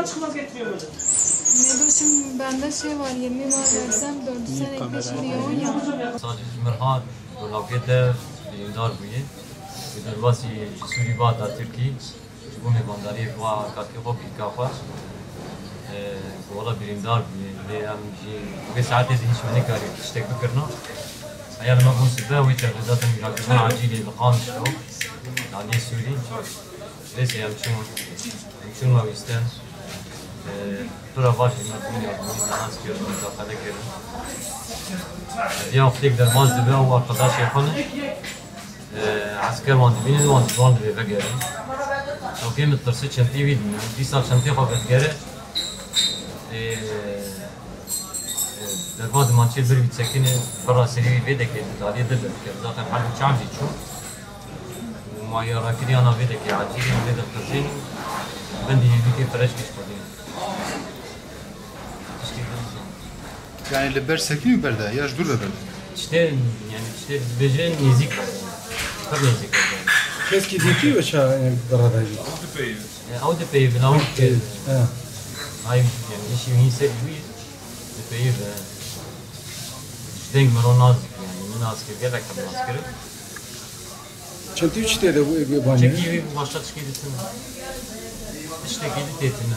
Çıkmaz getiriyor böyle. Meloş'um bende şey var 20 var versem 4 sene ekleşim diyor ya. Sadece Mirhan, Dolapyete, Bilimdar buye. Bir dervasi Suri Bada Türkiye. Bu mevandari va katı hop ikafa. Valla bilimdar buye. Le amji ve saate hiç ne kare işte fikirna. Eğer ma bu sebep ve zaten mürakibun acili ilqan şu. Yani Suri. Neyse şunu ma isten. Tura başı mümkün yapmayı nasıl görüyorum müdahale görüyorum. Diyaftik dermaz dibe o arkadaş yapanı asker vandı binin vandı dibe gelin. O kim tırsı çenti vidin. Bir saat çenti haber gere. Dermaz mançil bir bitsekini para seri ve de geldi. Daliye de zaten halim çamcı çok. Maya rakidi ana ve de ki acili ve de tırsin. Ben de bir fresh geçmedim. Yani leber sekini berda, yaş dur leber. İşte yani işte becerin nezik var. Kır nezik var. Keski diki ve çağ baradaydı. Aude peyve, aude peyve. Ay yani işi hisset bu. Peyve. İşte meron nazik yani. Min asker gerek tabii askeri. Çenti üçte de bu bana. Çeki başta çıkıyordun. İşte gidi tetine.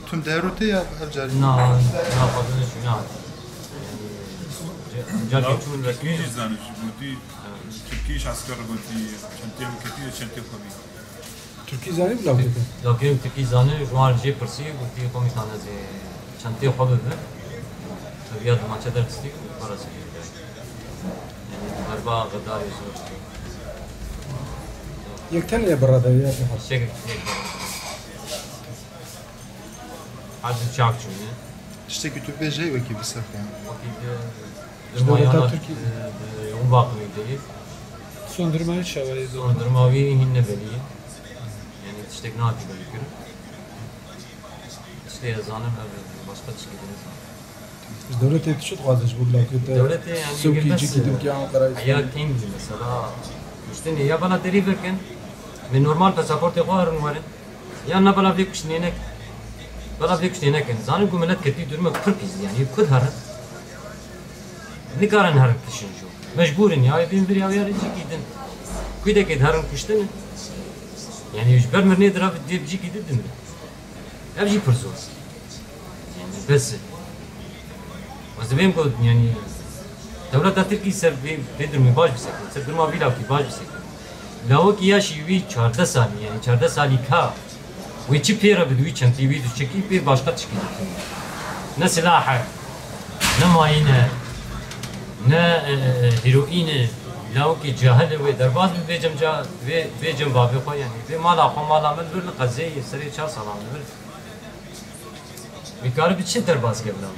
Tüm devrote ya avcari. Na fazla şu na. Yani Türkiye zanı bu Türkiye asker bu çenti müketiyor çenti komi. Türkiye zanı mı lavdı? Lakin Türkiye zanı şu an je persi bu diye komitana ze çenti xabe ve tabii ya maçta dersti parası. Yani darba gadar yazıyor. Yekten ya baradaydı ya. Şey Hadi çakçı ne? İşte kütüp beceyi ve ki bir saf yani. Durmayana yoğun bakımı değil. Sondurmayı şavayı Sondurma bir hinne beliği. Yani işte ne yapıyor gerekiyor? İşte yazanım başka çıkıyor. Devlet etişit kardeş bu lakıta. Devlet yani Sövkici gidip ki Ankara'yı. Ya kim mesela işte ne ya bana deri verken ben normal pasaportu koyarım var. Ya ne bana bir kuş ne bana bir kuş ne kan zanım ki millet kötü durma kırpız yani kudhar. Ne karan harf düşünüyor. Mecburen ya bin bir ya yarıcı gidin. Kuyda ki dharın kuşta ne? Yani yüzber mi nedir abi diye bir şey gidin mi? Hepsi pırsos. Yani bes. Vazibem ko yani devlet Türkiye ser bedir mi baş bir sekret. Ser durma bila ki baş bir sekret. Lavu ki yaş yuvi 14 sali yani 14 sali ka. Ve çi pera bidu çen TV du çeki bir başka çıkıyor. Ne silahı, ne mayine, ne heroine, lavu ki cahil ve derbaz bir vecem babı koy yani. Ve mala men böyle kazeyi seri çar salam böyle. Bir karı bir çi derbaz gibi lan.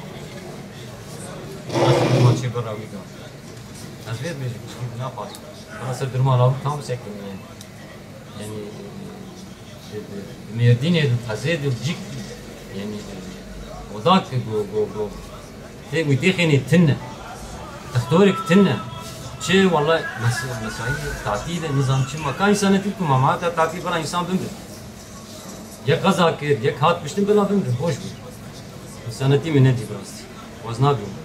Nasıl maçı beraber gidiyor. Nasıl bir şey ne yapar? Nasıl durma lavu tam sekin yani. Yani ميردين الحزاد الجيك يعني وضعك جو تيجي تخني تنة تختارك تنة شيء والله مسائل تعطيل نظام شيء ما كان إنسان تلكم ما تعطيل بلا إنسان بمدر يا قزاك يا هات بشتم بلا بمدر خوش بمدر إنسانتي من ندي براستي وزنا بمدر